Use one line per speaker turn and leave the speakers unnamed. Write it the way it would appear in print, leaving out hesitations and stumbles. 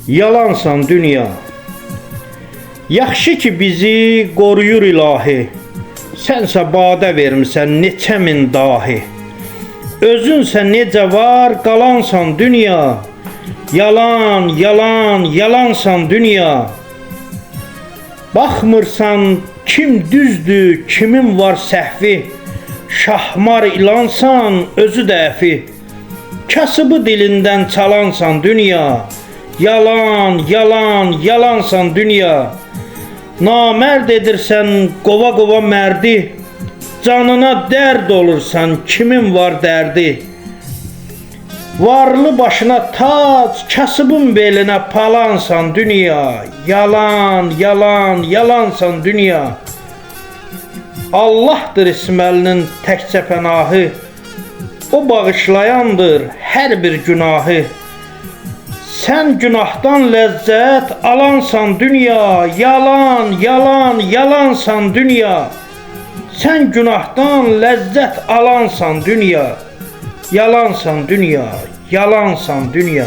yalansan dünya. Yaxşı ki bizi qoruyur ilahi, sənsə badə vermisən neçə min dahi. Özünsə necə var qalansan dünya, yalan, yalan, yalansan dünya. Baxmırsan kim düzdür, kimin var səhvi, şahmar ilansan özü də əfi. Kasıbı dilindən çalansan dünya, yalan, yalan, yalansan dünya. Namərd edirsən qova qova mərdi, canına dərd olursan kimin var dərdi. Varlı başına tac, kasıbın belinə palansan dünya, yalan, yalan, yalansan dünya. Allahdır İsməlinin təkcə pənahı, o bağışlayandır hər bir günahı. Sən günahdan ləzzət alansan dünya, yalan, yalan, yalansan dünya. Sən günahdan ləzzət alansan dünya, yalansan dünya, yalansan dünya.